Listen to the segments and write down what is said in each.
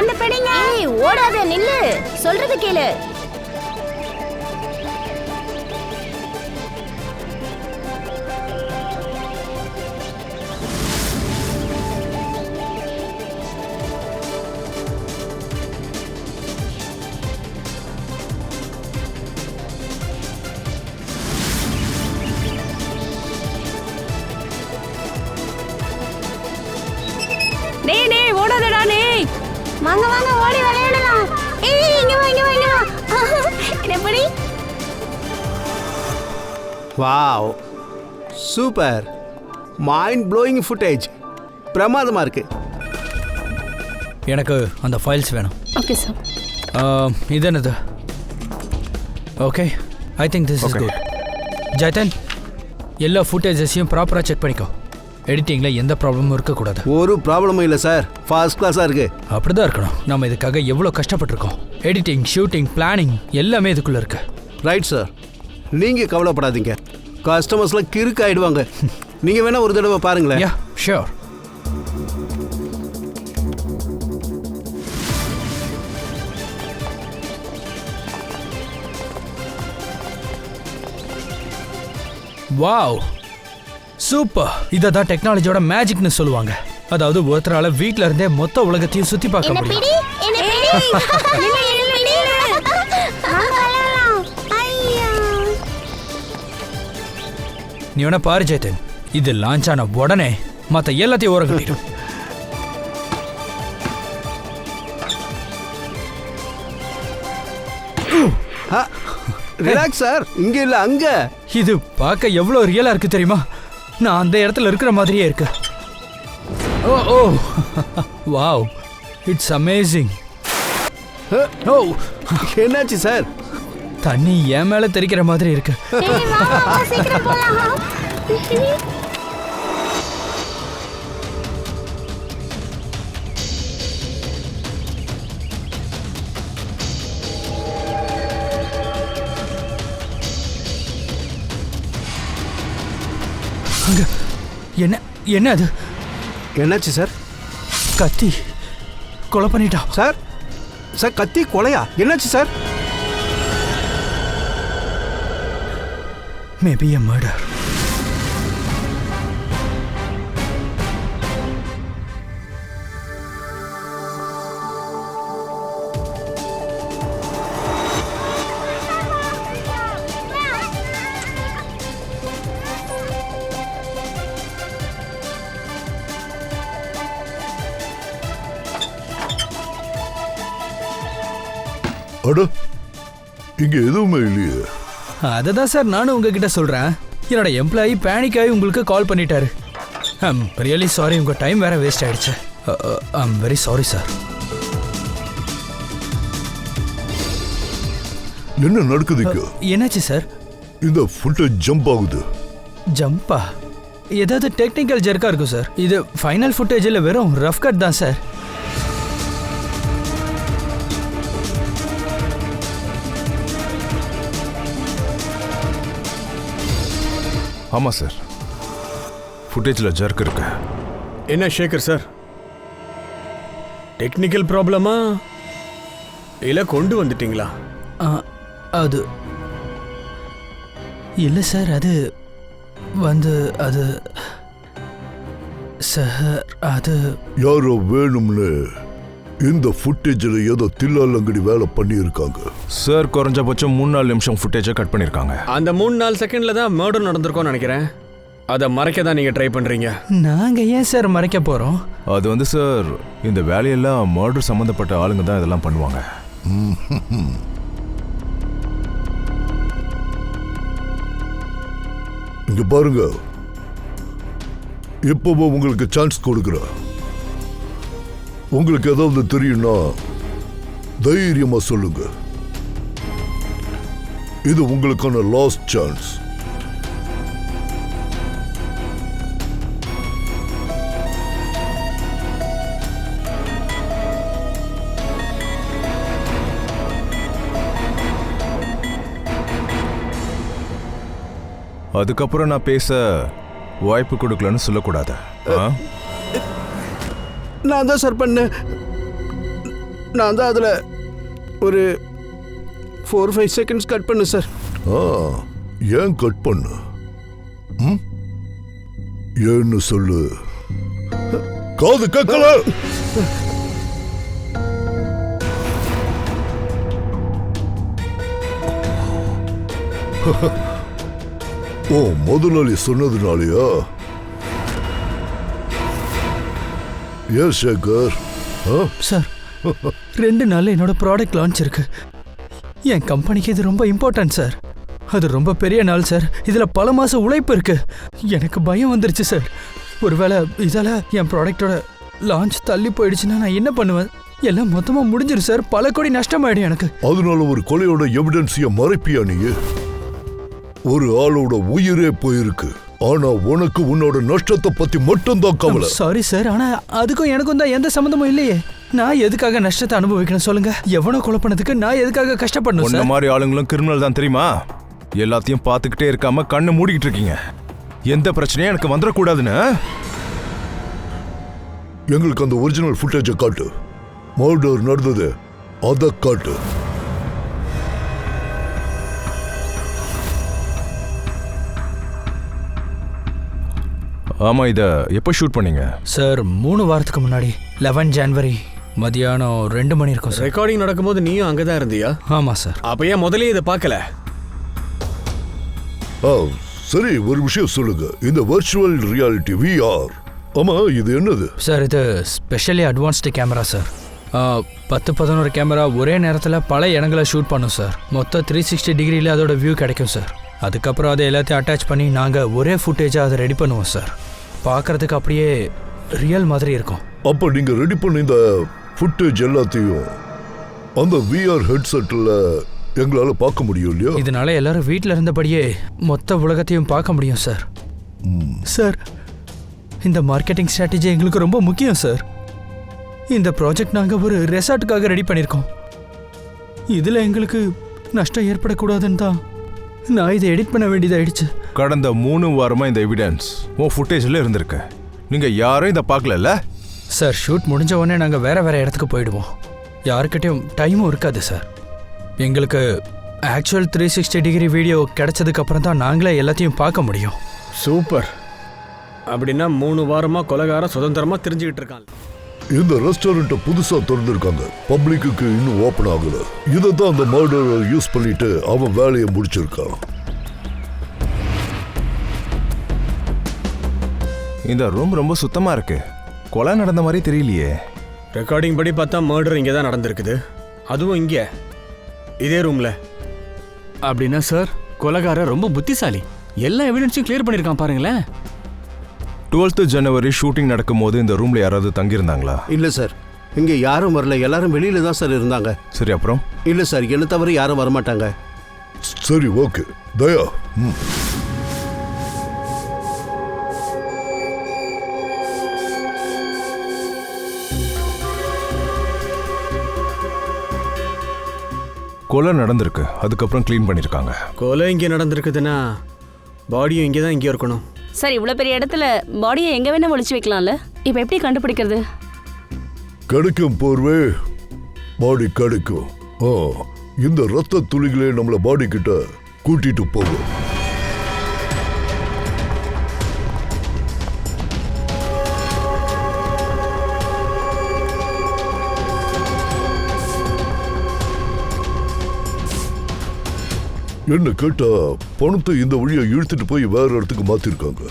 கண்ணு பிடிங்க. ஏய் ஓடாத, நில்லு, சொல்றது கேளு. டேய் ஓடாதடா டேய். வாங்க வாங்க ஓடி விளையாடலாம். ஏய் இங்க வா இங்க வா இங்க வா. எப்படி? Wow, super, mind blowing footage, பிரமாதமா இருக்கு. எனக்கு அந்த ஃபைல்ஸ் வேணும். Okay sir. இது என்னது? Okay, I think this is good. Jayathan, எல்லா ஃபுட்டேஜஸையும் ப்ராப்பராக செக் பண்ணிக்கோ. எடிட்டிங்கில் எந்த ப்ராப்ளமும் இருக்கக்கூடாது. ஒரு ப்ராப்ளமும் இல்லை சார், ஃபர்ஸ்ட் கிளாஸாக இருக்கு. அப்படி தான் இருக்கணும். நம்ம இதுக்காக எவ்வளோ கஷ்டப்பட்டிருக்கோம். எடிட்டிங், ஷூட்டிங், பிளானிங் எல்லாமே இதுக்குள்ளே இருக்கு. ரைட் சார், நீங்கள் கவலைப்படாதீங்க. கஸ்டமர்ஸ்லாம் கிறுக்கு ஆயிடுவாங்க. நீங்கள் வேணா ஒரு தடவை பாருங்களேன். Yeah sure. Wow, super. இதை தான் டெக்னாலஜியோட மேஜிக்னு சொல்லுவாங்க. அதாவது ஒருத்தரால வீட்டில இருந்தே மொத்த உலகத்தையும் சுத்தி பார்க்க முடியும். பிடி என்ன பிடி. வாங்க விளையாடலாம். ஐயா நீ வேணா பாரு ஜெயதன், இது லான்ச் ஆன உடனே மற்ற எல்லாத்தையும் ஓரம் கட்டிடும். ரிலாக்ஸ் சார், இங்க இல்ல அங்க. இது பார்க்க எவ்வளோ ரியலா இருக்கு தெரியுமா? நான் அந்த இடத்துல இருக்கிற மாதிரியே இருக்கு. ஓ ஓ வாவ், இட்ஸ் அமேசிங். ஓ, என்னாச்சு சார்? தண்ணி என் மேல தெரிக்கிற மாதிரி இருக்கு. ஏய் வா வா சீக்கிரம் போலாம். அங்க என்ன என்ன அது? என்னாச்சு சார்? கத்தி கொலை பண்ணிட்டான் சார். சார் கத்தி கொலையா? என்னாச்சு சார்? Maybe a murder. அட, இங்க எதுவுமே இல்லையே. அதை தான் சார் நானும் உங்ககிட்ட சொல்றேன். என்னோட எம்ப்ளாயி பேனிக் ஆகி உங்களுக்கு கால் பண்ணிட்டாரு. ஐம் ரியலி சாரி, உங்க டைம் வேற வேஸ்ட் ஆயிடுச்சு. I'm very sorry sir. என்ன நடக்குதுங்க? என்னாச்சு சார்? இந்த ஃபுட்டேஜ் ஜம்ப் ஆகுது. ஜம்பா? ஏதாவது டெக்னிக்கல் ஜெர்க்கா இருக்கும் சார். இது ஃபைனல் ஃபுட்டேஜில் வெறும் ரஃப் கட் தான் சார். ஆமாம் சார், ஃபுட்டேஜில் ஜர்க் இருக்கு. என்ன சேகர் சார், டெக்னிக்கல் ப்ராப்ளமா இல்லை கொண்டு வந்துட்டீங்களா? அது இல்லை சார், அது அது சார், அது யாரோ வேணும்னு இந்த ஃபுட்டேஜில் ஏதோ தில்லாலங்கடி வேலை பண்ணியிருக்காங்க. சார் குறைஞ்சபட்சம் 3-4 நிமிஷம் ஃபுட்டேஜை கட் பண்ணியிருக்காங்க. அந்த 3-4 செகண்ட்ல தான் மர்டர் நடந்திருக்கோன்னு நினைக்கிறேன். அதை மறைக்க தான் நீங்கள் ட்ரை பண்ணுறீங்க. நாங்கள் ஏன் சார் மறைக்க போகிறோம்? அது வந்து சார், இந்த வேலையெல்லாம் மர்டர் சம்மந்தப்பட்ட ஆளுங்க தான் இதெல்லாம் பண்ணுவாங்க. இங்க பாருங்க, இப்பவும் உங்களுக்கு சான்ஸ் கொடுக்குறேன். உங்களுக்கு ஏதாவது தெரியும்னா தைரியமா சொல்லுங்க. இது உங்களுக்கான லாஸ்ட் சான்ஸ். அதுக்கப்புறம் நான் பேச வாய்ப்பு கொடுக்கலன்னு சொல்லக்கூடாது. நான் தான் சார் பண்ணேன். நான் தான் அதில் ஒரு 4-5 செகண்ட்ஸ் கட் பண்ணு சார். ஏன் கட் பண்ண? ஏன்னு சொல்லு. காது கேட்கல. ஓ, முதலாளி சொன்னதுனாலயா? ஏன் சேகர்? சார் 2 நாள்ல என்னோட ப்ராடக்ட் லான்ச் இருக்கு. என் கம்பெனிக்கு இது ரொம்ப இம்பார்ட்டன்ட் சார். அது ரொம்ப பெரிய நாள் சார். இதுல பல மாசம் உழைப்பு இருக்கு. எனக்கு பயம் வந்துருச்சு சார். ஒருவேளை இதால என் ப்ராடக்டோட லான்ச் தள்ளி போயிடுச்சுன்னா நான் என்ன பண்ணுவேன்? எல்லாம் மொத்தமா முடிஞ்சிரு சார். பல கோடி நஷ்டமாயிடும் எனக்கு. அதனால ஒரு கொலையோட எவிடன்ஸைய மறைப்பியா நீ? ஒரு ஆளோட உயிரே போயிருக்கு. ஆனா உனக்கு உன்னோட நஷ்டத்தை பத்தி மட்டும்தான் கவலை. சாரி சார், ஆனா அதுக்கும் எனக்கும் தான் எந்த சம்மந்தமும் இல்லையே. நான் எதுக்காக நஷ்டத்தை அனுபவிக்கணும் சொல்லுங்க? எவனோ கொலை பண்ணதுக்கு நான் எதுக்காக கஷ்டப்படணும் இந்த சார்? மாதிரி ஆளுங்களும் கிரிமினல் தான் தெரியுமா? எல்லாத்தையும் பார்த்துக்கிட்டே இருக்காம கண்ணை மூடிக்கிட்டு இருக்கீங்க. எந்த பிரச்சனையும் எனக்கு வந்துடக்கூடாதுன்னு. எங்களுக்கு அந்த ஒரிஜினல் ஃபுட்டேஜை காட்டு. மர்டர் நடந்தது அதை காட்டு. ஆமா, இதை எப்போ ஷூட் பண்ணீங்க? சார் 3 வாரத்துக்கு முன்னாடி 11 ஜனவரி மதியானம் 2 மணி இருக்கும் சார். ரெக்கார்டிங் நடக்கும்போது நீயும் அங்கே தான் இருந்தியா? ஆமா சார். அப்போ ஏன் முதலே இதை பார்க்கல? சரி, ஒரு விஷயம் சொல்லுங்க. இந்த வர்ச்சுவல் ரியாலிட்டி VR, ஆமா, இது என்னது? சார் இது specially advanced camera sir. 10-11 camera ஒரே நேரத்தில் பல இடங்களை ஷூட் பண்ணும் சார். மொத்தம் 360 டிகிரியில் அதோட வியூ கிடைக்கும் சார். அதுக்கப்புறம் அதை எல்லாத்தையும் அட்டாச் பண்ணி நாங்கள் ஒரே ஃபுட்டேஜாக அதை ரெடி பண்ணுவோம் சார். பார்க்குறதுக்கு அப்படியே ரியல் மாதிரி இருக்கும். அப்போ நீங்கள் ரெடி பண்ண இந்த ஃபுட்டேஜ் எல்லாத்தையும் அந்த VR ஹெட்செட்டில் எங்களால் பார்க்க முடியும் இல்லையா? இதனால எல்லாரும் வீட்டில் இருந்தபடியே மொத்த உலகத்தையும் பார்க்க முடியும் சார். சார், இந்த மார்க்கெட்டிங் ஸ்ட்ராட்டஜி எங்களுக்கு ரொம்ப முக்கியம் சார். இந்த ப்ராஜெக்ட் நாங்கள் ஒரு ரெசார்ட்டுக்காக ரெடி பண்ணியிருக்கோம். இதில் எங்களுக்கு நஷ்டம் ஏற்படக்கூடாதுன்னு தான் நான் இதை எடிட் பண்ண வேண்டியதாயிடுச்சு. கடந்த 3 வாரமா இந்த எவிடன்ஸ் உன் ஃபுட்டேஜில் இருந்திருக்கு. நீங்க யாரும் இதை பார்க்கல சார். ஷூட் முடிஞ்ச உடனே நாங்கள் வேற இடத்துக்கு போயிடுவோம். யாருக்கிட்டையும் டைமும் இருக்காது சார். எங்களுக்கு ஆக்சுவல் 360 டிகிரி வீடியோ கிடைச்சதுக்கு அப்புறம் தான் நாங்களே எல்லாத்தையும் பார்க்க முடியும். சூப்பர். அப்படின்னா 3 வாரமா கொலைகாரம் சுதந்திரமா தெரிஞ்சுக்கிட்டு இருக்கான். இந்த ரெஸ்டாரண்ட்டை புதுசா திறந்திருக்காங்க. பப்ளிக்கு இன்னும் ஓபன் ஆகல. இதை தான் அந்த மர்டரை யூஸ் பண்ணிட்டு அவன் வேலையை முடிச்சிருக்கான். இந்த ரூம் ரொம்ப சுத்தமா இருக்கு. கொலை நடந்த மாதிரி தெரியலையே. ரெக்கார்டிங் படி பார்த்தா மர்டர் இங்கே தான் நடந்திருக்குது. அதுவும் இங்கே இதே ரூம்ல. அப்படின்னா சார் கொலைகாரர் ரொம்ப புத்திசாலி. எல்லா எவிடன்ஸையும் கிளியர் பண்ணியிருக்கான் பாருங்களேன். 12th ஜனவரி ஷூட்டிங் நடக்கும்போது இந்த ரூம்ல யாராவது தங்கியிருந்தாங்களா? இல்லை சார், இங்கே யாரும் வரல. எல்லாரும் வெளியில தான் சார் இருந்தாங்க. சரி, அப்புறம்? இல்லை சார், என்ன தவிர யாரும் வரமாட்டாங்க. சரி, ஓகே. தயா, கொலை நடந்திருக்கு. அதுக்கப்புறம் க்ளீன் பண்ணியிருக்காங்க. கொலை இங்கே நடந்திருக்குதுன்னா பாடியும் இங்கே தான் இங்கே இருக்கணும். சார் இவ்வளோ பெரிய இடத்துல பாடியை எங்கே வேணா ஒளிச்சு வைக்கலாம்ல. இப்போ எப்படி கண்டுபிடிக்கிறது? கிடைக்கும் போர்வே, பாடி கிடைக்கும். இந்த ரத்த துளிகளே நம்மள பாடி கிட்ட கூட்டிட்டு போகும். என்ன கேட்டா பணத்தை இந்த வழியை இழுத்துட்டு போய் வேற இடத்துக்கு மாத்திருக்காங்க.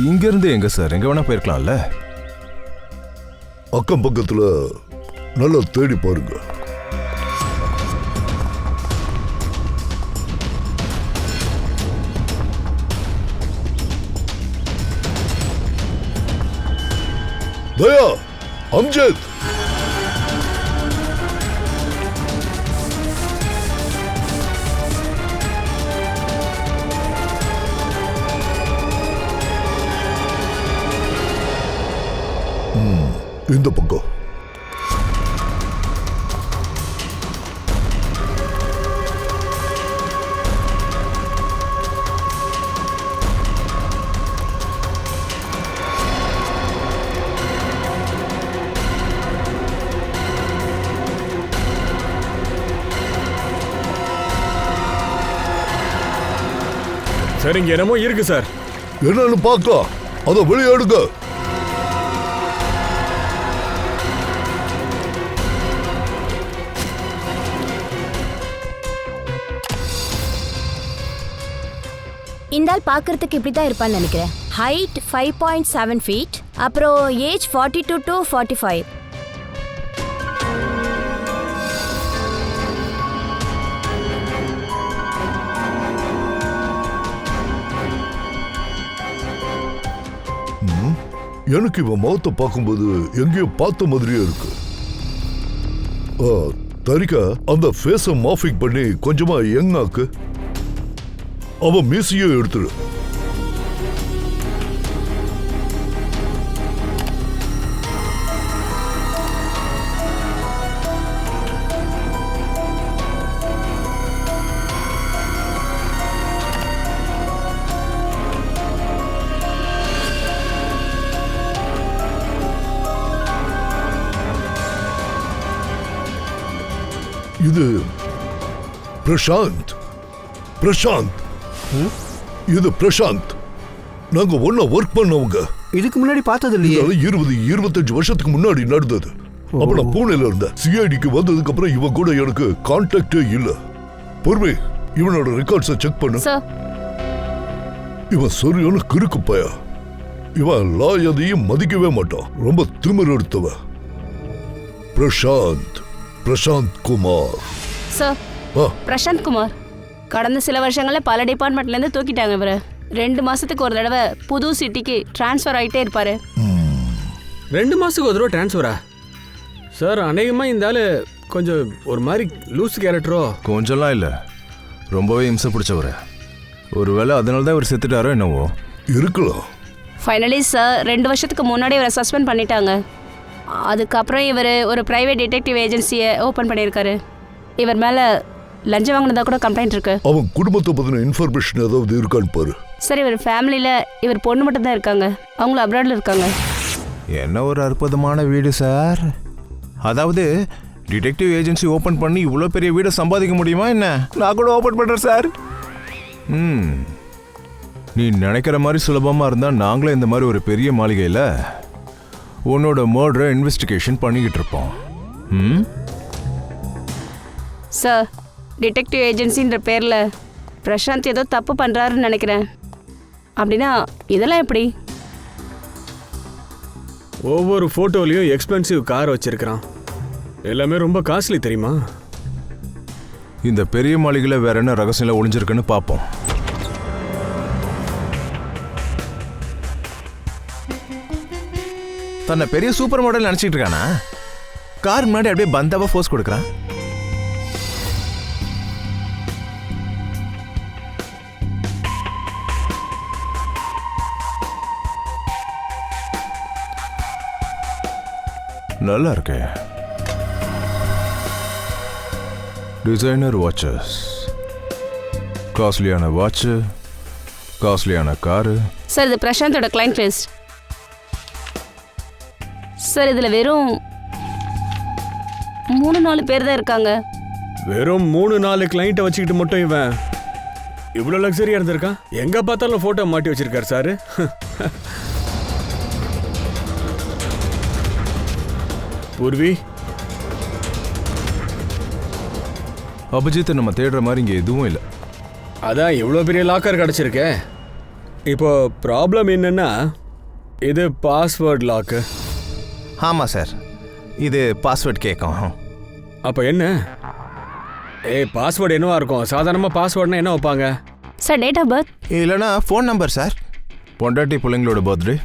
இங்க இருந்து எங்க சார்? எங்க வேணா போயிருக்கலாம்ல. அக்கம் பக்கத்துல நல்லா தேடி பாருங்க. தயா, அம்ஜத், இந்த பக்கம். சார் இங்க என்னமோ இருக்கு சார். என்னன்னு பார்க்கலாம். அதை வெளியே எடுங்க. இந்த ஆள் பார்க்கறதுக்கு இப்படி தான் இருப்பான்னு நினைக்கிறேன். ஹைட் 5.7 feet, அப்புறம் ஏஜ் 42 to 45. எனக்கு இவன் முகத்தை பார்க்கும்போது எங்கேயோ பார்த்த மாதிரியே இருக்கு. தரிகா, அந்த ஃபேஸை மாஃபிக் பண்ணி கொஞ்சமா யங் ஆக்கு. அவன் மீசியே எடுத்துடு. இது பிரசாந்த். பிரசாந்த், இது பிரசாந்த். நாங்க ஒன்னா ஒர்க் பண்ணவங்க. இதுக்கு முன்னாடி பார்த்தது இல்லையே. 20-25 வருஷத்துக்கு முன்னாடி நடந்தது. அப்ப நான் பூனேல இருந்தேன். சிஐடிக்கு வந்ததுக்கு அப்புறம் இவன் கூட எனக்கு கான்டாக்டே இல்ல. பொறுமை, இவனோட ரெக்கார்ட்ஸை செக் பண்ணு. இவன் சரியான கிறுக்கு பையா. இவன் எதையும் மதிக்கவே மாட்டான். ரொம்ப திமிர் எடுத்தவன். பிரசாந்த், பிரசாந்த் குமார். சார், பிரசாந்த் குமார் கடந்த சில வருஷங்கள்ல பல டிபார்ட்மெண்ட்ல இருந்து தூக்கிட்டாங்க. இவரை 2 மாசத்துக்கு ஒரு தடவை புது சிட்டிக்கு டிரான்ஸ்ஃபர் ஆகிட்டே இருப்பாரு. 2 மாசத்துக்கு ஒரு தடவை டிரான்ஸ்ஃபரா? சார் அநேகமா இந்த ஆளு கொஞ்சம் ஒரு மாதிரி லூஸ் கேரக்டரோ. கொஞ்சம்லாம் இல்லை, ரொம்பவே இம்சை பிடிச்சவர். ஒருவேளை அதனால தான் இவர் செத்துட்டாரோ என்னவோ. இருக்கலாம். ஃபைனலி சார் 2 வருஷத்துக்கு முன்னாடி இவரை சஸ்பெண்ட் பண்ணிட்டாங்க. அதுக்கப்புறம் இவர் ஒரு ப்ரைவேட் டிடெக்டிவ் ஏஜென்சியை ஓப்பன் பண்ணியிருக்காரு. இவர் மேலே லஞ்சம் வாங்கினதா கூட கம்ப்ளைண்ட் இருக்கு. அவன் குடும்பத்தை பற்றின இன்ஃபர்மேஷன் ஏதாவது இருக்கான்னு பாரு. சார், இவர் ஃபேமிலியில் இவர் பொண்ணு மட்டும் தான் இருக்காங்க. அவங்களும் அப்ராடில் இருக்காங்க. என்ன ஒரு அற்புதமான வீடு சார். அதாவது டிடெக்டிவ் ஏஜென்சி ஓப்பன் பண்ணி இவ்வளோ பெரிய வீடை சம்பாதிக்க முடியுமா என்ன? நான் கூட ஓப்பன் பண்ணுறேன் சார். நீ நினைக்கிற மாதிரி சுலபமாக இருந்தால் நாங்களே இந்த மாதிரி ஒரு பெரிய மாளிகையில் உன்னோட மர்டரை இன்வெஸ்டிகேஷன் பண்ணிக்கிட்டு இருப்போம். சார், டிடெக்டிவ் ஏஜென்சின்ற பேரில் பிரசாந்த் ஏதோ தப்பு பண்ணுறாருன்னு நினைக்கிறேன். அப்படின்னா இதெல்லாம் எப்படி? ஒவ்வொரு ஃபோட்டோலையும் எக்ஸ்பென்சிவ் கார் வச்சிருக்கிறான். எல்லாமே ரொம்ப காஸ்ட்லி தெரியுமா? இந்த பெரிய மாளிகையில் வேற என்ன ரகசியம் ஒளிஞ்சிருக்குன்னு பார்ப்போம். தன்னை பெரிய சூப்பர் மாடல் நினச்சிட்டு இருக்கானா? கார் முன்னாடி அப்படியே பந்தாவா ஃபோர்ஸ் கொடுக்குறான். நல்லா இருக்கு. டிசைனர் வாட்சஸ், காஸ்ட்லியான வாட்சு, காஸ்ட்லியான காரு. சார், இது பிரசாந்தோட கிளைண்ட் லிஸ்ட். சார், இதில் வெறும் 3-4 பேர் தான் இருக்காங்க. வெறும் 3-4 கிளைண்ட்டை வச்சுக்கிட்டு மட்டும் இவன் இவ்வளோ லக்ஸரியாக இருந்திருக்கான்? எங்கே பார்த்தாலும் ஃபோட்டோ மாட்டி வச்சிருக்காரு சார். பூர்வி, அபிஜித்தை நம்ம தேடுற மாதிரி இங்கே எதுவும் இல்லை. அதான் இவ்வளோ பெரிய லாக்கர் கிடச்சிருக்கே. இப்போ ப்ராப்ளம் என்னன்னா, இது பாஸ்வேர்ட் லாக்கு. ஆமாம் சார், இது பாஸ்வேர்ட் கேட்கும். அப்போ என்ன? பாஸ்வேர்டு என்னவா இருக்கும்? சாதாரணமாக பாஸ்வேர்டுனா என்ன வைப்பாங்க? சார், டேட் ஆஃப் பர்த் இல்லைனா ஃபோன் நம்பர் சார். பொண்டாட்டி பிள்ளைங்களோட பர்த்டே.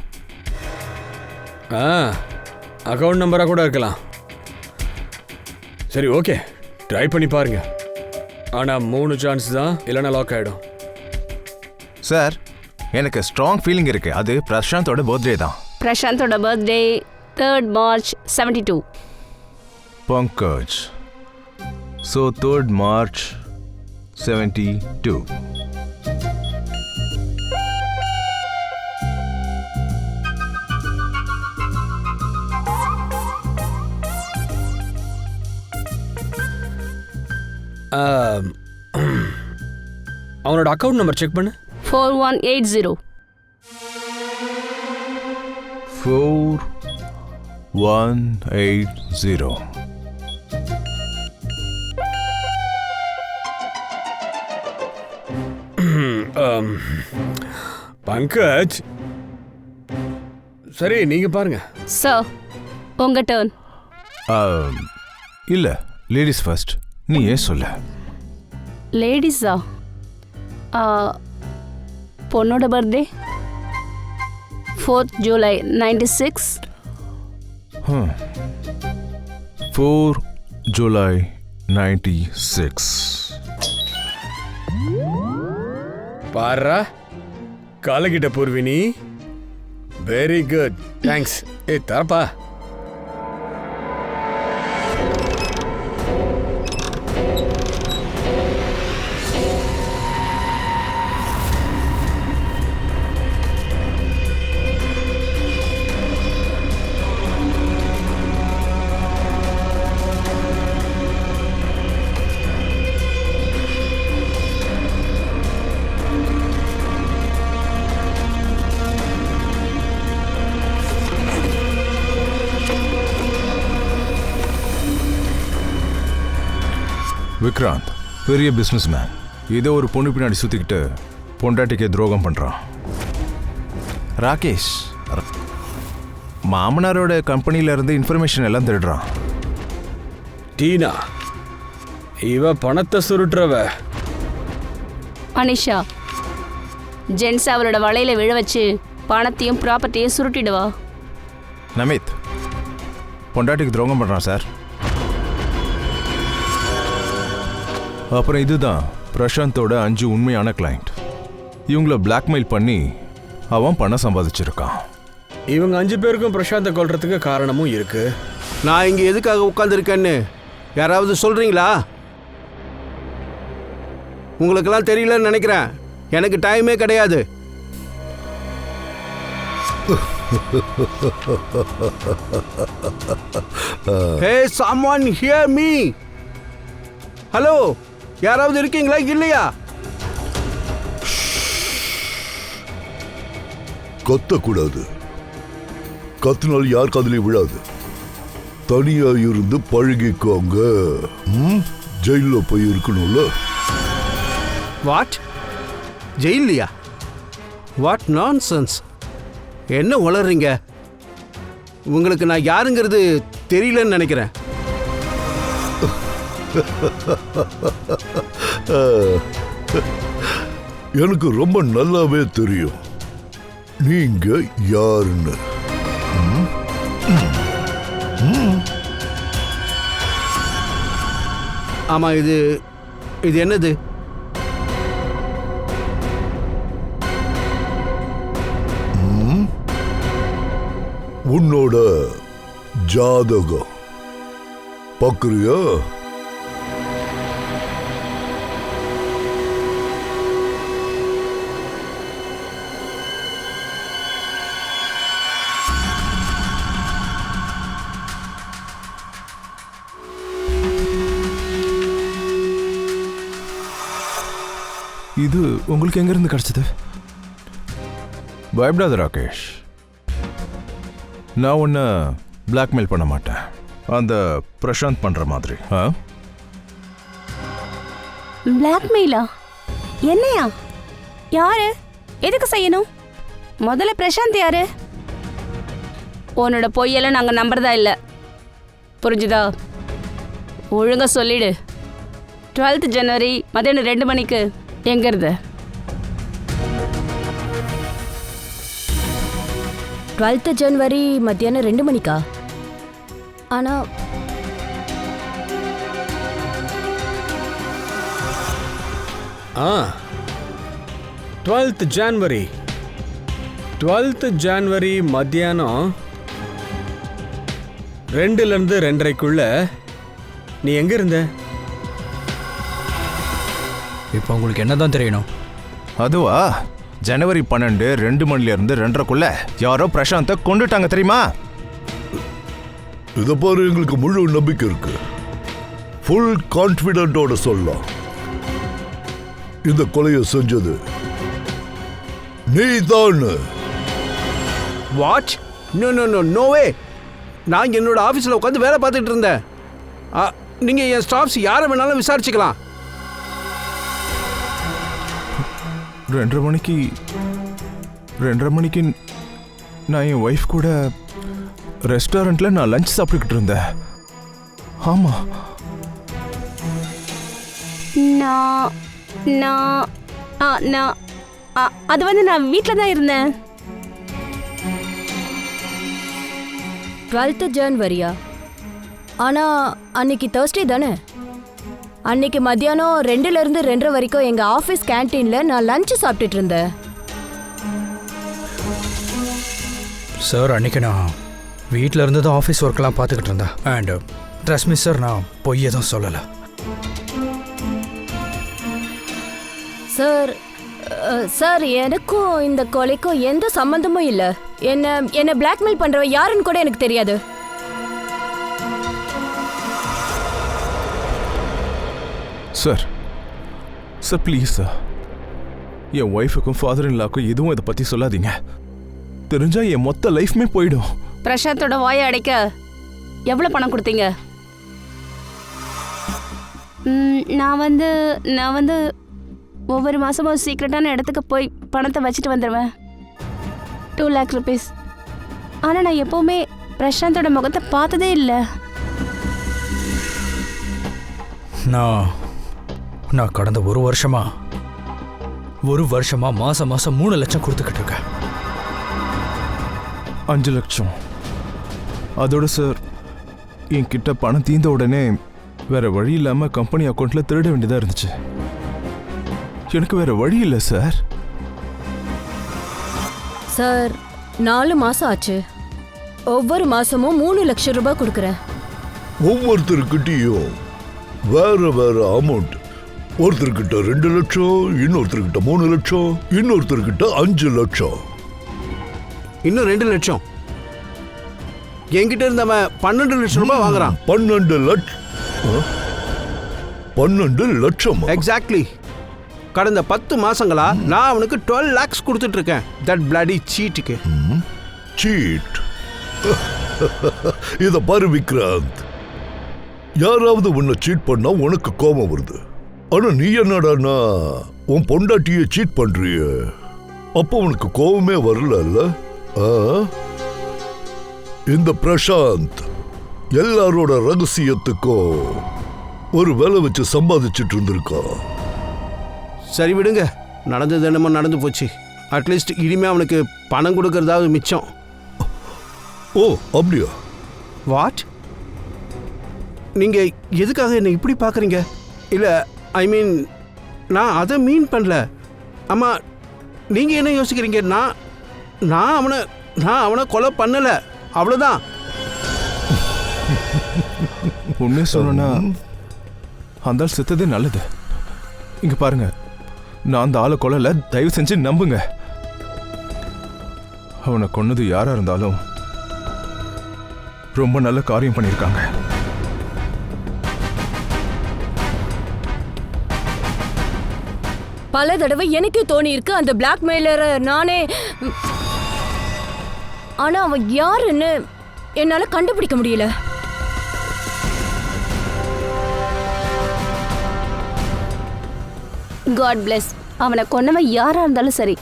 அக்கௌண்ட் நம்பராக கூட இருக்கலாம். சரி, ஓகே, ட்ரை பண்ணி பாருங்க. ஆனால் 3 சான்ஸ் தான், இல்லைன்னா லாக் ஆகிடும். சார், எனக்கு ஸ்ட்ராங் ஃபீலிங் இருக்கு. அது பிரசாந்தோட பர்த்டே தான். பிரசாந்தோட birthday 3rd March 72. Pankaj. So 3rd March 72. அவனோட அக்கௌண்ட் நம்பர் செக் பண்ணு. 4180. 4180. பங்கஜ், சரி நீங்க பாருங்க. சார், உங்க டர்ன். இல்ல, லேடிஸ் ஃபர்ஸ்ட். நீ ஏன் சொல்ல? லேடிஸா? பொண்ணோட பர்த்டே 4th July 96. 4 July 96. பாரா, காலகிட்ட பூர்வினி. Very good, thanks. தரப்பா. விக்ராந்த் பெரிய பிஸ்னஸ் மேன். ஏதோ ஒரு பொண்ணு பின்னாடி சுற்றிக்கிட்டு பொண்டாட்டிக்கு துரோகம் பண்ணுறான். ராகேஷ் மாமனாரோட கம்பெனியிலேருந்து இன்ஃபர்மேஷன் எல்லாம் திருடுறான். டீனா, இவ பணத்தை சுருட்டுறவ. அனிஷா, ஜென்ஸ் அவரோட வலையில விழ வச்சு பணத்தையும் ப்ராப்பர்ட்டியும் சுருட்டிடுவா. நமித் பொண்டாட்டிக்கு துரோகம் பண்ணுறான் சார். அப்புறம் இதுதான் பிரசாந்தோட 5 உண்மையான கிளைண்ட். இவங்கள பிளாக்மெயில் பண்ணி அவன் பணம் சம்பாதிச்சிருக்கான். இவங்க 5 பேருக்கும் பிரசாந்தை கொல்றதுக்கு காரணமும் இருக்கு. நான் இங்கே எதுக்காக உட்காந்துருக்கேன்னு யாராவது சொல்கிறீங்களா? உங்களுக்கெல்லாம் தெரியலன்னு நினைக்கிறேன். எனக்கு டைமே கிடையாது. Hey, someone hear me? Hello, யாராவது இருக்கீங்களா இல்லையா? கத்தக்கூடாது. கத்தினால் யார் காதுலயும் விழாது. தனியா இருந்து பழகிக்கோங்க. ஜெயில போய் இருக்கணும்ல. வாட்? ஜெயிலியா? What nonsense. என்ன உளறீங்க? உங்களுக்கு நான் யாருங்கிறது தெரியலன்னு நினைக்கிறேன். எனக்கு ரொம்ப நல்லாவே தெரியும் நீங்க யாருன்னு. ஆமா, இது என்னது? உன்னோட ஜாதகம் பார்க்கறியா? இது உங்களுக்கு எங்கிருந்து கிடைச்சது? பயப்படாத ராகேஷ், நான் உன்னை பிளாக்மெயில் பண்ண மாட்டேன். அந்த பிரசாந்த் பண்ற மாதிரி. பிளாக்மெயிலா? என்னையா? யாரு? எதுக்கு செய்யணும்? முதல்ல பிரசாந்த் யாரு? உன்னோட பொய்யெல்லாம் நாங்கள் நம்புறதா இல்லை, புரிஞ்சுதா? ஒழுங்கா சொல்லிடு. 12th January மதியானம் 2 மணிக்கு எங்க இருந்த? 12th January மத்தியானம் 2 மணிக்கா? ஆனா 12th January மத்தியானம் 2லேருந்து 2:30க்குள்ள நீ எங்க இருந்த? இப்போ உங்களுக்கு என்னதான் தெரியணும்? அதுவா, January 12 2 மணிலேருந்து 2:30க்குள்ள யாரோ பிரசாந்தை கொண்டுட்டாங்க தெரியுமா? இதை பாரு, எங்களுக்கு முழு நம்பிக்கை இருக்கு. ஃபுல் கான்ஃபிடென்ட்டோட சொல்லலாம். இந்த கொலையை செஞ்சது நீதான். What? No no no no way. நான் என்னோட ஆஃபீஸில் உட்காந்து வேலை பார்த்துட்டு இருந்தேன். நீங்கள் என் ஸ்டாஃப்ஸ் யாரை வேணாலும் விசாரிச்சுக்கலாம். 2:30 மணிக்கு நான் என் ஒய்ஃப் கூட ரெஸ்டாரண்ட்டில் நான் லஞ்ச் சாப்பிட்டுக்கிட்டு இருந்தேன். ஆமாம். அது வந்து நான் வீட்டில் தான் இருந்தேன். 12th ஜனவரியா? ஆனால் அன்னைக்கு Thursday தானே? அன்னைக்கு மத்தியானம் 2லேருந்து 2:30 வரைக்கும் எங்கள் ஆஃபீஸ் கேன்டீனில் நான் லஞ்சு சாப்பிட்டுட்டு இருந்தேன். சார் அன்றைக்கி நான் வீட்டில் இருந்து தான் ஆஃபீஸ் ஒர்க்கெலாம் பார்த்துக்கிட்டு இருந்தேன். அண்ட் ட்ரஸ்ட் மீ சார், நான் பொய் எதுவும் சொல்லலை. சார் எனக்கும் இந்த கொலைக்கும் எந்த சம்மந்தமும் இல்லை. என்னை பிளாக்மெயில் பண்ணுறவன் யாருன்னு கூட எனக்கு தெரியாது. சார் ப்ளீஸ் சார், என் ஒய்ஃபுக்கும் ஃபாதர் இன்லாக்கும் எதுவும் இதை பற்றி சொல்லாதீங்க. தெரிஞ்சா என் மொத்த லைஃப்மே போயிடும். பிரசாந்தோட வாயை அடைக்க எவ்வளோ பணம் கொடுத்தீங்க? நான் வந்து ஒவ்வொரு மாதமும் ஒரு சீக்ரெட்டான இடத்துக்கு போய் பணத்தை வச்சுட்டு வந்துடுவேன். 2 lakh rupees. ஆனால் நான் எப்போவுமே பிரசாந்தோட முகத்தை பார்த்ததே இல்லை. நான் கடந்த ஒரு வருஷமா மாதம் 3 லட்சம் கொடுத்துக்கிட்டு இருக்கேன். 5 லட்சம். அதோட சார், என்கிட்ட பணம் தீர்ந்த உடனே வேற வழி இல்லாமல் கம்பெனி அக்கௌண்ட்டில் திருட வேண்டியதாக இருந்துச்சு. எனக்கு வேற வழி இல்லை சார். சார் 4 மாதம் ஆச்சு. ஒவ்வொரு மாதமும் 3 லட்சம் ரூபாய் கொடுக்குறேன். ஒவ்வொருத்தருக்கிட்டையும் வேற அமௌண்ட். ஒருத்தர்கிட்ட 2 லட்சம், இன்னொருத்தர்கிட்ட 3 லட்சம், இன்னொருத்தர்கிட்ட 5 லட்சம், இன்னும் 2 லட்சம். என்கிட்ட இருந்தவன் 12 லட்சம் ரூபாய் வாங்குறான். 12 லட்சம். எக்ஸாக்ட்லி. கடந்த 10 மாசங்களா நான் அவனுக்கு 12 lakhs கொடுத்துட்டு இருக்கேன். தட் பிளடி சீட்டுக்கு. சீட். இத பாரு விக்ராந்த், யாராவது உன்னை சீட் பண்ணா உனக்கு கோபம் வருது. ஆனா நீ என்னடானா உன் பொண்டாட்டியை சீட் பண்றிய, அப்போ உனக்கு கோபமே வரல. இந்த பிரசாந்த் எல்லாரோட ரகசியத்துக்கும் ஒரு வேலை வச்சு சம்பாதிச்சுட்டு இருந்திருக்கான். சரி விடுங்க, நடந்தது என்னமோ நடந்து போச்சு. அட்லீஸ்ட் இனிமே அவனுக்கு பணம் கொடுக்கறதாவது மிச்சம். ஓ அப்படியா? வாட்? நீங்க எதுக்காக என்ன இப்படி பார்க்குறீங்க? இல்லை, ஐ மீன் நான் அதை மீன் பண்ணல. ஆமா, நீங்க என்ன யோசிக்கிறீங்க? நான் அவனை கொலை பண்ணல, அவ்வளோதான். உண்மையை சொல்லணும்னா அந்த ஆள் செத்ததே நல்லது. இங்க பாருங்க, நான் அந்த ஆளை கொல்லல, தயவு செஞ்சு நம்புங்க. அவனை கொன்னது யாரா இருந்தாலும் ரொம்ப நல்ல காரியம் பண்ணியிருக்காங்க. பல தடவை எனக்கே தோணி இருக்கு அந்த பிளாக்மெயிலரை நானே. ஆனா அவன் யாருன்னு என்னால கண்டுபிடிக்க முடியல. God bless. அவனை கொன்னவன் யாரா இருந்தாலும் சரி,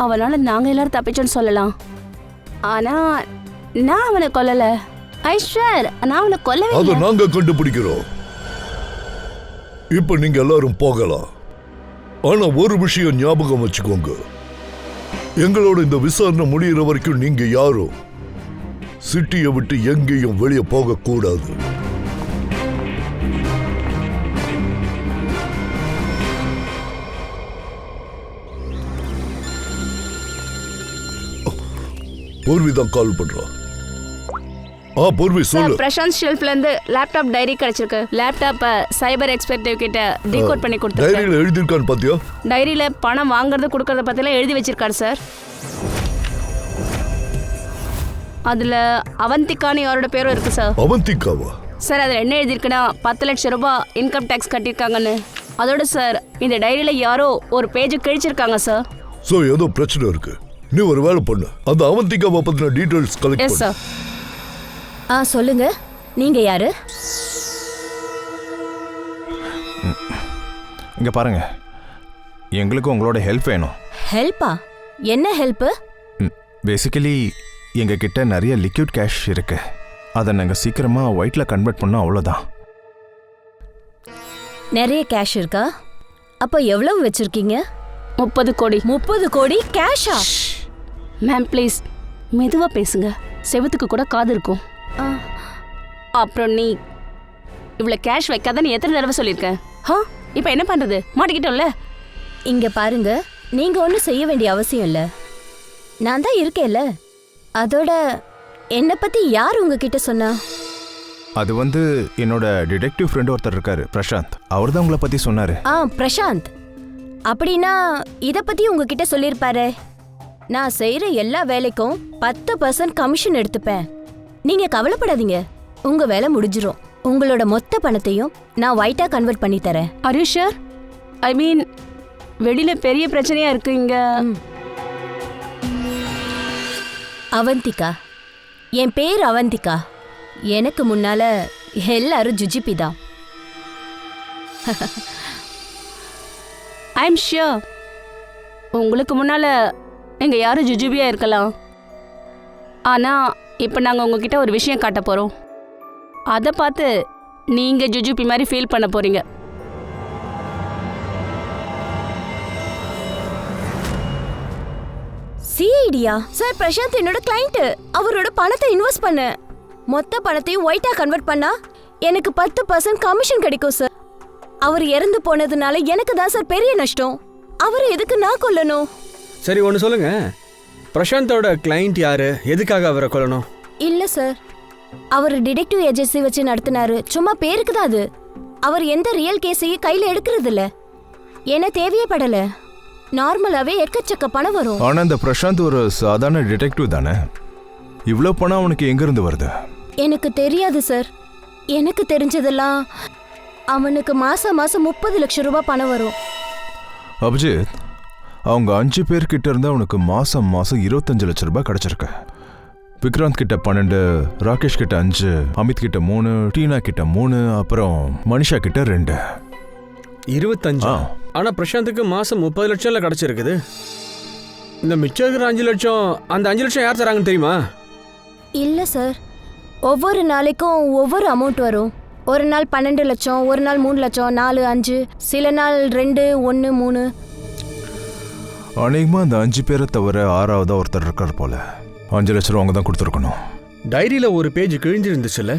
அவனால நாங்க எல்லாரும் தப்பிச்சோன்னு சொல்லலாம். ஆனா நான் அவனை கொல்லல. ஐஸ்வர், நான் அவனை கொல்லவே அதை இல்லை. நாங்க கண்டுபிடிக்கிறோம். இப்ப நீங்க எல்லாரும் போகலாம். ஆனா ஒரு விஷயம் ஞாபகம் வச்சுக்கோங்க, எங்களோட இந்த விசாரணை முடிகிற வரைக்கும் நீங்க யாரும் சிட்டியை விட்டு எங்கேயும் வெளியே போக கூடாது. பூர்வி தான் கால் பண்றா. பூர்வி சொல்லு. பிரசாந்த் ஷெல்ஃப்ல இருந்து லேப்டாப் டைரி கிடைச்சிருக்கு. லேப்டாப்பை சைபர் எக்ஸ்பெக்டிவ் கிட்ட டீகோட் பண்ணி கொடுத்துருக்கேன். டைரியில எழுதிருக்கான்னு பாத்தியா? டைரியில பணம் வாங்குறது கொடுக்கறத பத்திலாம் எழுதி வச்சிருக்காரு சார். அதுல அவந்திகான்னு யாரோட பேரும் இருக்கு சார். அவந்திகாவா? சார் அதுல என்ன எழுதிருக்குன்னா 10 லட்சம் ரூபாய் இன்கம் டேக்ஸ் கட்டியிருக்காங்கன்னு. அதோட சார் இந்த டைரியில யாரோ ஒரு பேஜ் கிழிச்சிருக்காங்க சார். சோ ஏதோ பிரச்சனை இருக்கு. நீ ஒரு வேலை பண்ணு, அந்த அவந்திகாவை பத்தின டீடைல்ஸ் கலெக்ட் எஸ் பண்ணு. சார். சொல்லுங்க, நீங்க யாரு? இங்க பாருங்க, எங்களுக்கு உங்களோட ஹெல்ப் வேணும். ஹெல்ப்பா? என்ன ஹெல்ப்? பேசிக்கலி எங்க கிட்ட நிறைய லிக்விட் கேஷ் இருக்கு. அதை நாங்கள் சீக்கிரமா ஒயிட்ல கன்வெர்ட் பண்ணோம், அவ்வளோதான். நிறைய கேஷ் இருக்கா? அப்ப எவ்வளவு வச்சிருக்கீங்க? 30 கோடி. 30 கோடி கேஷா? மேம் ப்ளீஸ் மெதுவா பேசுங்க, செவத்துக்கு கூட காது இருக்கும். அப்புறம் நீ இவ்வளோ கேஷ் வைக்காதன்னு எத்தனை தடவை சொல்லியிருக்கேன்? இப்போ என்ன பண்றது? மாட்டிக்கிட்டோம்ல. இங்க பாருங்க, நீங்க ஒன்றும் செய்ய வேண்டிய அவசியம் இல்லை, நான் தான் இருக்கேன்ல. அதோட என்னை பத்தி யார் உங்ககிட்ட சொன்னா? அது வந்து என்னோட டிடெக்டிவ் ஃப்ரெண்ட் ஒருத்தர் இருக்காரு, பிரசாந்த். அவர் தான் உங்களை பத்தி சொன்னாரு. பிரசாந்த். அப்படின்னா இத பத்தி உங்ககிட்ட சொல்லியிருப்பாரு. நான் செய்யற எல்லா வேலைக்கும் 10% கமிஷன் எடுத்துப்பேன். நீங்க கவலைப்படாதீங்க, உங்க வேலை முடிஞ்சிரும். உங்களோட மொத்த பணத்தையும் நான் ஒயிட்டா கன்வெர்ட் பண்ணி தரேன். Are you sure? I mean வெளியில பெரிய பிரச்சனையா இருக்கு இங்க. அவந்திகா, என் பேர் அவந்திகா. எனக்கு முன்னால எல்லாரும் ஜுஜிபி தான். ஐ எம் ஷியோர் உங்களுக்கு முன்னால எங்க யாரும் ஜுஜுபியா இருக்கலாம். ஆனா இப்போ நாங்கள் உங்ககிட்ட ஒரு விஷயம் காட்ட போறோம். அதை பார்த்து நீங்க ஜுஜுபி மாதிரி ஃபீல் பண்ண போறீங்க. சிஐடியா? சார், பிரசாந்த் என்னோட கிளைண்ட். அவரோட பணத்தை இன்வெஸ்ட் பண்ண, மொத்த பணத்தையும் ஒயிட்டா கன்வெர்ட் பண்ணா எனக்கு 10% கமிஷன் கிடைக்கும் சார். அவர் இறந்து போனதுனால எனக்கு தான் சார் பெரிய நஷ்டம். அவரை எதுக்கு நான் கொல்லணும்? சரி, ஒன்று சொல்லுங்க, பிரசாந்தோட கிளைண்ட் யாரு? எதுக்காக அவரை கொல்லணும்? இல்ல சார், அவர் டிடெக்டிவ் ஏஜென்சி வச்சு நடத்தினாரு, சும்மா பேருக்கு தான் அது. அவர் எந்த ரியல் கேஸையும் கையில எடுக்கிறது இல்ல. என்ன தேவையே படல. நார்மலாவே எக்கச்சக்க பணம் வரும். ஆனா இந்த பிரசாந்த் ஒரு சாதாரண டிடெக்டிவ் தானே, இவ்வளோ பணம் அவனுக்கு எங்க இருந்து வருது? எனக்கு தெரியாது சார். எனக்கு தெரிஞ்சதெல்லாம் அவனுக்கு மாசம் 30 லட்சம் ரூபாய் பணம் வரும். அபிஜித், அவங்க 5 பேர்கிட்ட இருந்து அவனுக்கு மாசம் 25 லட்சம் ரூபாய் கிடைச்சிருக்கு. விக்ராந்த் கிட்ட 12, ராகேஷ் கிட்ட 5, அமித் கிட்ட 3, டீனா கிட்ட 3, அப்புறம் மனிஷா கிட்ட 2. 25. ஆனா பிரசாந்துக்கு மாசம் 30 லட்சம்ல கிடைச்சிருக்குது. இந்த மிச்சம் இருக்கிற 5 லட்சம், அந்த 5 லட்சம் யார் தராங்கன்னு தெரியுமா? இல்ல சார், ஒவ்வொரு நாளைக்கும் ஒவ்வொரு அமௌண்ட் வரும். ஒரு நாள் 12 லட்சம், ஒரு நாள் 3 லட்சம், 4, 5, சில நாள் 2, 1, 3. அநேகமா அந்த 5 பேரை தவிர 6ஆவதா ஒருத்தர் இருக்கார் போல. 5 லட்சம் ரூபா அவங்க தான் கொடுத்துருக்கணும். டைரியில ஒரு பேஜ் கிழிஞ்சிருந்துச்சுல்ல,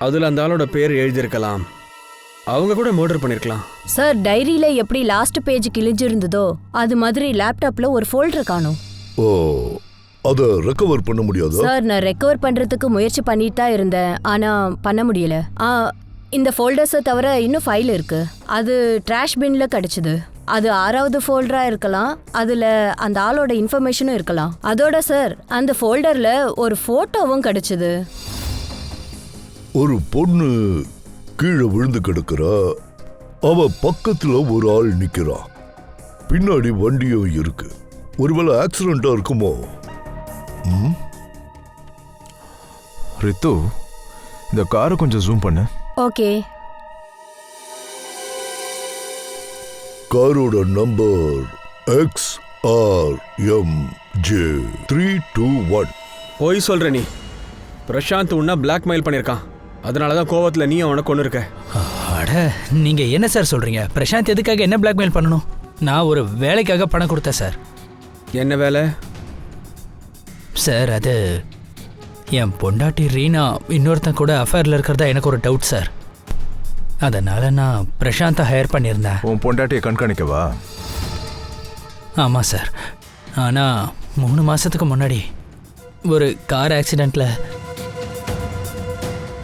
அதுல அந்த ஆளோட பேர் எழுதியிருக்கலாம். அவங்க கூட மர்டர் பண்ணிருக்கலாம். சார், டைரியில எப்படி லாஸ்ட் பேஜ் கிழிஞ்சிருந்ததோ அது மாதிரி லேப்டாப்ல ஒரு ஃபோல்டர் காணும். ஓ, அத ரெக்கவர் பண்ண முடியாதா? சார், நான் ரெக்கவர் பண்றதுக்கு முயற்சி பண்ணிட்டு தான் இருந்தேன், ஆனா பண்ண முடியல. இந்த ஃபோல்டர்ஸை தவிர இன்னும் ஃபைல் இருக்கு, அது ட்ராஷ் பின்ல கிடைச்சது. அது 6வது ஃபோல்டரா இருக்கலாம், அதுல அந்த ஆளோட இன்ஃபர்மேஷனும் இருக்கலாம். அதோட சார், அந்த ஃபோல்டர்ல ஒரு போட்டோவும் கிடைச்சது. ஒரு பொண்ணு கீழே விழுந்து கிடக்குறா, அவ பக்கத்துல ஒரு ஆள் நிக்கிறா, பின்னாடி வண்டியும் இருக்கு. ஒருவேளை ஆக்சிடென்டா இருக்குமோ? ரித்து, இந்த காரை கொஞ்சம் ஜூம் பண்ணு. ஓகே. காரோட நம்பர் XRMJ321. போய் சொல்ற நீ. பிரசாந்த் உன்ன பிளாக்மெயில் பண்ணிருக்கான், அதனாலதான் கோவத்துல நீ அவனை கொண்டு இருக்க. அட, நீங்க என்ன சார் சொல்றீங்க? பிரசாந்த் எதுக்காக என்ன பிளாக்மெயில் பண்ணணும்? நான் ஒரு வேலைக்காக பணம் கொடுத்தேன் சார். என்ன வேலை சார்? அது என் பொண்டாட்டி ரீனா இன்னொருத்தன் கூட அஃபேரில் இருக்கிறதா எனக்கு ஒரு டவுட் சார். அதனால நான் பிரசாந்தை ஹையர் பண்ணியிருந்தேன். உன் பொண்டாட்டியை கண்காணிக்கவா? ஆமாம் சார். ஆனால் 3 மாதத்துக்கு முன்னாடி ஒரு கார் ஆக்சிடெண்ட்டில்,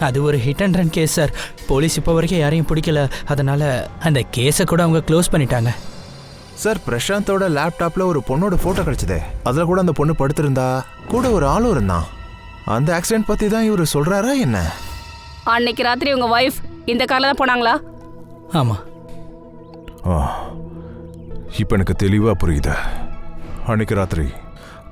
அது ஒரு hit and run case sir. Police இப்போ வரைக்கும் யாரையும் பிடிக்கல, அதனால் அந்த கேஸை கூட அவங்க க்ளோஸ் பண்ணிட்டாங்க. சார், பிரசாந்தோட லேப்டாப்ல ஒரு பொண்ணோட போட்டோ கிடைச்சதே, அதுல கூட அந்த பொண்ணு படுத்திருந்தா, கூட ஒரு ஆளும் இருந்தான். அந்த ஆக்சிடென்ட் பத்தி தான் இவரு சொல்றாரா என்ன? அன்னைக்கு ராத்திரி உங்க வைஃப் இந்த கார்ல தான் போனாங்களா? ஆமாம். இப்போ எனக்கு தெளிவா புரியுது. அன்னைக்கு ராத்திரி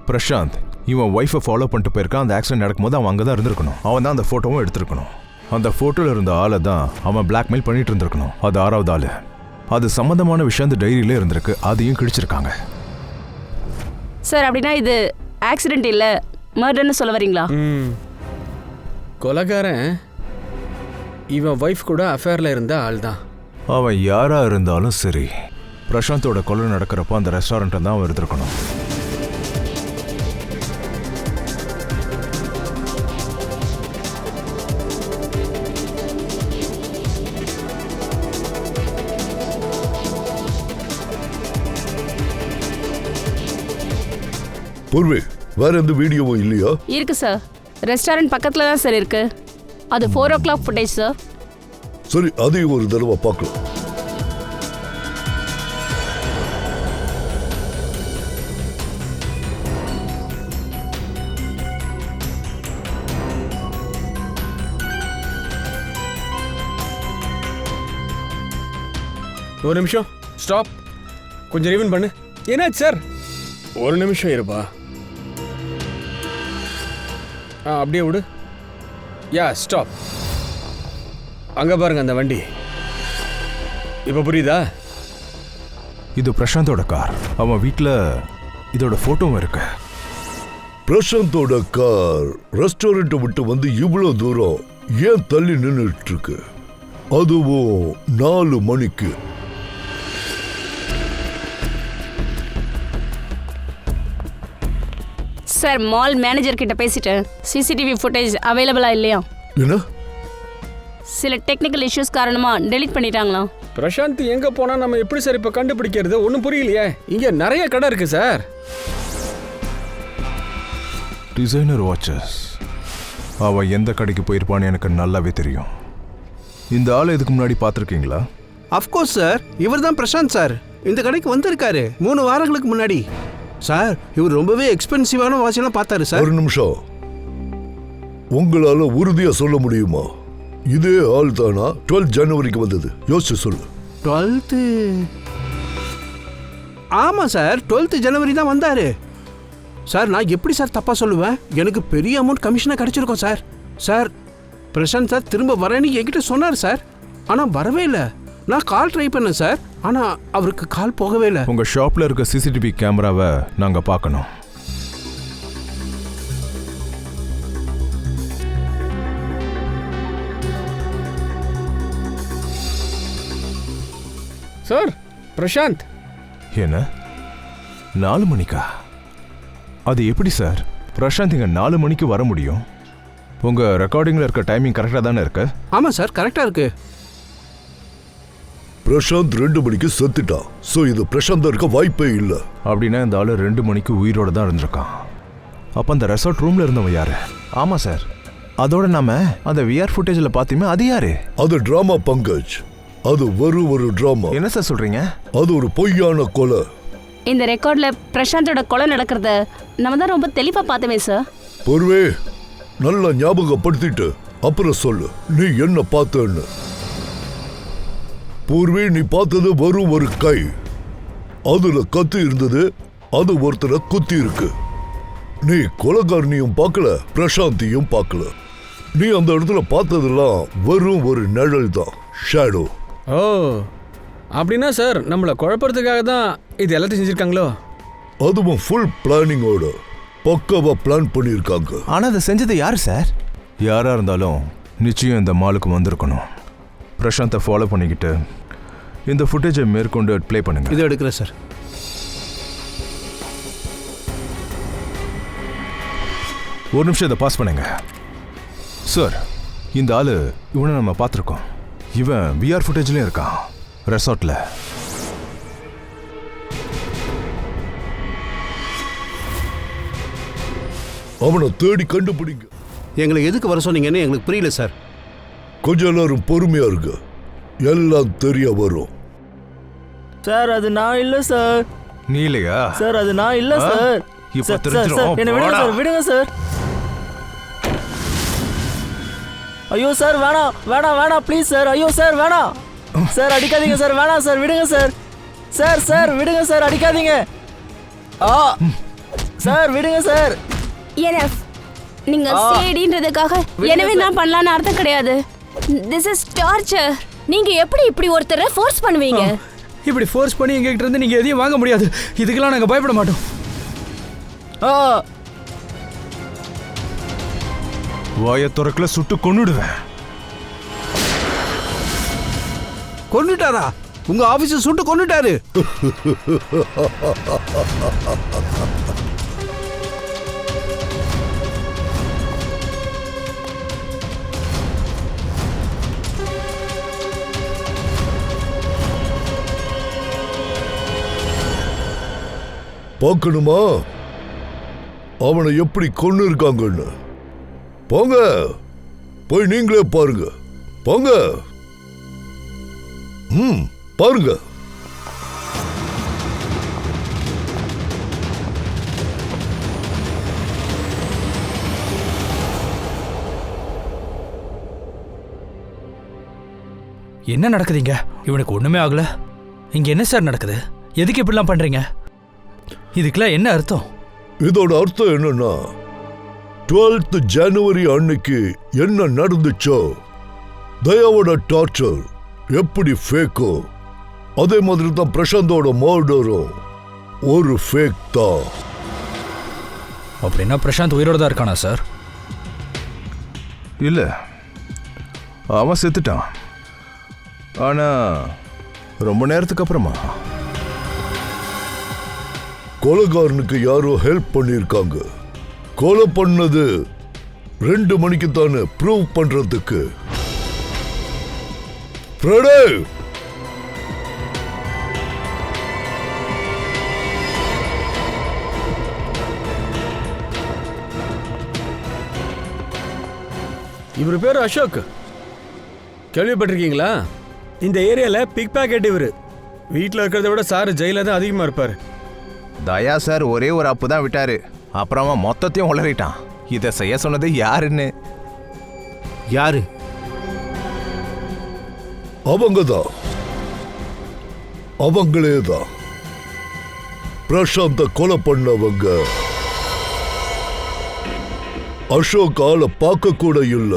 பிரசாந்த் இவன் ஒய்ஃபை ஃபாலோ பண்ணிட்டு போயிருக்கான். அந்த ஆக்சிடென்ட் நடக்கும்போது அவன் அங்கே தான் இருந்திருக்கணும். அவன் தான் அந்த ஃபோட்டோவும் எடுத்திருக்கணும். அந்த ஃபோட்டோவில் இருந்த ஆளை தான் அவன் பிளாக்மெயில் பண்ணிட்டு இருந்திருக்கணும். அது 6வது ஆள். அது சம்மந்தமான விஷயம் அந்த டைரியிலே இருந்திருக்கு. அதையும் கிழிச்சிருக்காங்க. சார் அப்படின்னா இது ஆக்சிடென்ட் இல்லை மர்டர்னு சொல்ல வரீங்களா? கொலைகாரன் இவன் ஒய்ஃப் கூட அஃபேரில் இருந்த ஆள் தான். அவன் யாரா இருந்தாலும் சரி, பிரசாந்தோட கொலை நடக்கிறப்போ அந்த ரெஸ்டாரண்ட்டை தான் அவன் இருந்திருக்கணும். பூர்வி, வேற எந்த வீடியோவும் இல்லையா? இருக்கு சார். ரெஸ்டாரண்ட் பக்கத்தில் தான் சார் இருக்கு. அது 4 o'clock ஃபுட்டேஜ் சார். சரி, அதையும் ஒரு தடவை பார்க்கலாம். ஒரு நிமிஷம் ஸ்டாப். கொஞ்சம் ரிவன் பண்ணு. என்னாச்சு சார்? ஒரு நிமிஷம் இருப்பா. அப்படியே விடு. யா ஸ்டாப். அங்கே பாருங்க அந்த வண்டி. இப்போ புரியுதா? இது பிரசாந்தோட கார். அவன் வீட்டில் இதோட ஃபோட்டோவும் இருக்கு. பிரசாந்தோட கார் ரெஸ்டாரண்ட்டை விட்டு வந்து இவ்வளோ தூரம் ஏன் தள்ளி நின்றுட்டு இருக்கு? அதுவும் 4 மணிக்கு. சார் மால் மேனேஜர் கிட்ட பேசிட்டேன். சிசிடிவி ஃபுட்டேஜ் அவைலபிளா இல்லையா? என்ன? சில டெக்னிக்கல் இஷ்யூஸ் காரணமா டெலீட் பண்ணிட்டாங்களாம். பிரசாந்த் எங்கே போனால் நம்ம எப்படி சார் இப்போ கண்டுபிடிக்கிறது? ஒன்றும் புரியலையே. இங்கே நிறைய கடை இருக்கு சார். Designer watches. அவன் எந்த கடைக்கு போயிருப்பான்னு எனக்கு நல்லாவே தெரியும். இந்த ஆளை இதுக்கு முன்னாடி பார்த்துருக்கீங்களா? அஃப்கோர்ஸ் சார், இவர் தான் பிரசாந்த் சார். இந்த கடைக்கு வந்திருக்காரு 3 வாரங்களுக்கு முன்னாடி. சார், இவர் ரொம்பவே எக்ஸ்பென்சிவான வாட்செல்லாம் பார்த்தாரு சார். ஒரு நிமிஷம், உங்களால உறுதியா சொல்ல முடியுமா இதே ஆள் தானா 12 ஜனவரிக்கு வந்தது? யோசிச்சு சொல்லு. 12th? ஆமாம் சார், 12th ஜனவரி தான் வந்தார் சார். நான் எப்படி சார் தப்பாக சொல்லுவேன்? எனக்கு பெரிய அமௌண்ட் கமிஷனாக கிடச்சிருக்கோம் சார். சார், பிரசாந்த் சார் திரும்ப வரேன்னு என்கிட்ட சொன்னார் சார். ஆனால் வரவே இல்லை. நான் கால் ட்ரை பண்ணேன் சார், ஆனால் அவருக்கு கால் போகவே இல்லை. உங்கள் ஷாப்பில் இருக்க சிசிடிவி கேமராவை நாங்கள் பார்க்கணும். சார், பிரசாந்த். என்ன 4 மணிக்கா? அது எப்படி சார்? பிரசாந்த் இங்கே 4 மணிக்கு வர முடியும்? உங்கள் ரெக்கார்டிங்கில் இருக்க டைமிங் கரெக்டாக தானே இருக்கு? ஆமாம் சார், கரெக்டாக இருக்கு. பிரசாந்த் 2 மணிக்கு செத்துட்டான். சோ இது பிரசாந்த் இருக்க வாய்ப்பே இல்ல. அப்படின்னா இந்த ஆளு 2 மணிக்கு உயிரோட தான் இருந்திருக்கான். அப்ப அந்த ரெசார்ட் ரூம்ல இருந்தவன் யாரு? ஆமா சார், அதோட நாம அந்த விஆர் ஃபுட்டேஜ்ல பார்த்தோமே, அது யாரு? அது டிராமா பங்கஜ். அது ஒரு டிராமா. என்ன சார் சொல்றீங்க? அது ஒரு பொய்யான கொலை. இந்த ரெக்கார்ட்ல பிரசாந்தோட கொலை நடக்கிறத நம்ம தான் ரொம்ப தெளிவா பார்த்தோமே சார். பொறுவே, நல்லா ஞாபகப்படுத்திட்டு அப்புறம் சொல்லு நீ என்ன பார்த்தன்னு. பூர்வி, நீ பார்த்தது வெறும் ஒரு கை. அதுல கத்தி இருந்தது. அது ஒருத்தரை குத்தி இருக்கு. நீ கொலைகாரனையும் பார்க்கல, பிரசாந்தியும் பார்க்கல. நீ அந்த இடத்துல பார்த்ததெல்லாம் வெறும் ஒரு நிழல் தான், ஷேடோ. ஓ, அப்படின்னா சார் நம்மளை குழப்பறதுக்காக தான் இது எல்லாத்தையும் செஞ்சிருக்காங்களோ? அதுவும் ஃபுல் பிளானிங்கோட பக்காவா பிளான் பண்ணியிருக்காங்க. ஆனா அதை செஞ்சது யாரு சார்? யாரா இருந்தாலும் நிச்சயம் இந்த மாலுக்கு வந்திருக்கணும். பிரசாந்தை ஃபாலோ பண்ணிக்கிட்டு இந்த ஃபுட்டேஜை மேற்கொண்டு ப்ளே பண்ணுங்க. இது எடுக்கிறேன் சார். ஒரு நிமிஷம் இதை பாஸ் பண்ணுங்க சார். இந்த ஆளு இவனை நம்ம பார்த்துருக்கோம். இவன் விஆர் ஃபுட்டேஜ்லயும் இருக்கான், ரெசார்ட்ல. அவனை தேடி கண்டுபிடிங்க. எங்களை எதுக்கு வர சொன்னீங்கன்னு எங்களுக்கு புரியல சார். கொஞ்சம் எல்லாரும் பொறுமையா இருக்கு, எல்லாம் தெரிய வரும். சார், அது நான் இல்ல சார். நீ இல்லையா சார்? அது நான் இல்ல சார். இப்ப சார், தெரிஞ்சிரும். என்ன விடுங்க சார், விடுங்க சார். ஐயோ சார், வேணாம் வேணாம் வேணாம், ப்ளீஸ் சார். ஐயோ சார், வேணாம் சார், அடிக்காதீங்க சார். வேணாம் சார், விடுங்க சார். சார் சார், விடுங்க சார், அடிக்காதீங்க. சார் விடுங்க சார். என்எஃப் நீங்க சேடின்றதுக்காக எனவே நான் பண்ணலாம்னு அர்த்தம் கிடையாது. This is torture. நீங்க எப்படி இப்படி ஒருத்தரை ஃபோர்ஸ் பண்ணுவீங்க? இப்படி ஃபோர்ஸ் பண்ணி எங்ககிட்ட இருந்து நீங்க எதையும் வாங்க முடியாது. இதுக்கெல்லாம் நாங்க பயப்பட மாட்டோம். வாயை துறக்கல சுட்டு கொன்னுடுவேன். கொன்னுட்டாரா? உங்க ஆபீஸ் சுட்டு கொன்னுட்டாரு. பார்க்கணுமா அவனை எப்படி கொன்னு இருக்காங்கன்னு? போங்க, போய் நீங்களே பாருங்க. போங்க. பாருங்க. என்ன நடக்குதுங்க? இவனுக்கு ஒண்ணுமே ஆகல. இங்க என்ன சார் நடக்குது? எதுக்கு இப்படிலாம் பண்றீங்க? இதுக்கெல்லாம் என்ன அர்த்தம்? இதோட அர்த்தம் என்னன்னா 12th ஜனவரி அன்னைக்கு என்ன நடந்துச்சோ, தயாவோட டார்ச்சர் எப்படி ஃபேக்கோ அதே மாதிரி தான் பிரசாந்தோட மர்டரும் ஒரு ஃபேக் தான். அப்படின்னா பிரசாந்த் உயிரோட தான் இருக்கானா சார்? இல்ல, அவன் செத்துட்டான். ஆனா ரொம்ப நேரத்துக்கு அப்புறமா கொலைகாரனுக்கு யாரோ ஹெல்ப் பண்ணிருக்காங்க. கொலை பண்ணது 2 மணிக்கு தானே ப்ரூவ் பண்றதுக்கு. பிரணய், இவர் பேர் அசோக். கேள்விப்பட்டிருக்கீங்களா? இந்த ஏரியால பிக் பாக்கெட் இவரு. வீட்டில் இருக்கிறத விட சார் ஜெயில தான் அதிகமாக இருப்பார். தயா சார் ஒரே ஒரு அப்பு தான் விட்டாரு. அப்புறமா மொத்தத்தையும் உளறிட்டான். இதை செய்ய சொன்னது யாருன்னு? யாரு? அவங்கதான், அவங்களேதான் பிரசாந்த கொலை பண்ணவங்க. அசோக் ஆளை பார்க்க கூட இல்ல.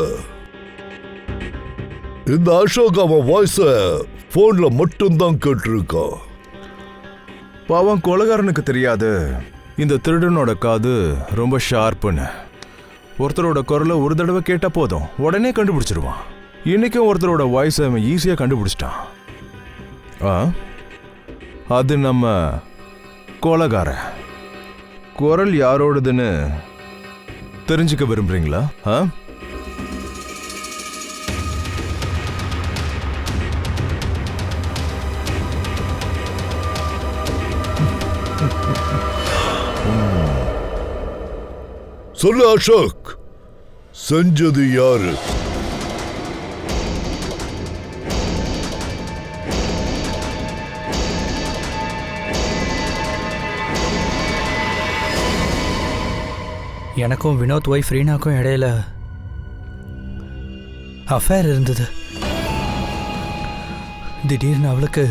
இந்த அசோக் அவன் வாய்ஸ போன்ல மட்டும்தான் கேட்டிருக்கான். பாவம் கொலைகாரனுக்கு தெரியாது இந்த திருடனோட காது ரொம்ப ஷார்ப்புன்னு. ஒருத்தரோட குரலை ஒரு தடவை கேட்டா போதும், உடனே கண்டுபிடிச்சிருவான். இன்னைக்கும் ஒருத்தரோட வாய்ஸை அவன் ஈஸியா கண்டுபிடிச்சிட்டான். அது நம்ம கொலைகார. குரல் யாரோடதுன்னு தெரிஞ்சுக்க விரும்புறீங்களா? சொல்லு அசோக், செஞ்சது யாரு? எனக்கும் வினோத் ஒய்ஃப் ரீனாக்கும் இடையில அஃபேர் இருந்தது. திடீர்னு அவளுக்கு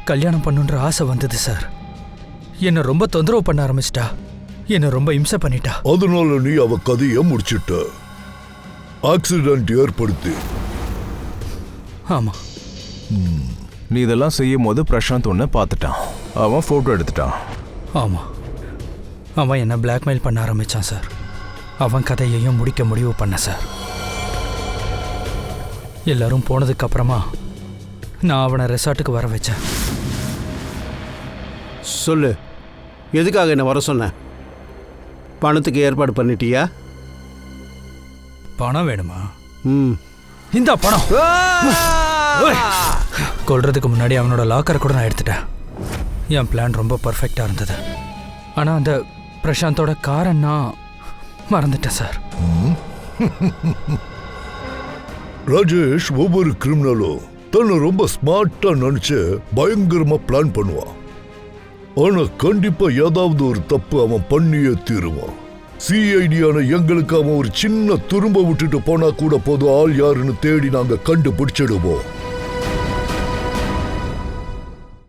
கல்யாணம் பண்ணுன்ற ஆசை வந்தது சார். என்னை ரொம்ப தொந்தரவு பண்ண ஆரம்பிச்சிட்டா. என்னை ரொம்ப இம்சை பண்ணிட்டா. அதனால நீ அவ கதையை முடிச்சிட்ட. ஆக்சிடென்ட் ஏற்படுத்தி. ஆமா. நீ இதெல்லாம் செய்யும் போது பிரசாந்த் ஒன்று பார்த்துட்டான். அவன் போட்டோ எடுத்துட்டான். ஆமா, அவன் என்ன பிளாக்மெயில் பண்ண ஆரம்பிச்சான் சார். அவன் கதையையும் முடிக்க முடிவு பண்ண சார். எல்லாரும் போனதுக்கு அப்புறமா நான் அவனை ரெசார்ட்டுக்கு வர வச்சேன். சொல்லு, எதுக்காக என்ன வர சொன்ன? பணத்துக்கு ஏற்பாடு பண்ணிட்டியா? பணம் வேணுமா? இந்த பணம் கொல்றதுக்கு முன்னாடி அவனோட லாக்கர் கூட நான் எடுத்துட்டேன். என் பிளான் ரொம்ப பர்ஃபெக்டாக இருந்தது. ஆனால் அந்த பிரசாந்தோட காரை நான் மறந்துட்டேன் சார். ராஜேஷ் ஒவ்வொரு கிரிமினலும் தன்னை ரொம்ப ஸ்மார்ட்டா நினைச்சு பயங்கரமா பிளான் பண்ணுவான். ஆனா கண்டிப்பா ஏதாவது ஒரு தப்பு அவன் பண்ணியே தீருவான். சிஐடியான எங்களுக்கு அவன் ஒரு சின்ன துரும்ப விட்டுட்டு போனா கூட போதும், ஆள் யாருன்னு தேடி நாங்க கண்டுபிடிச்சிடுவோம்.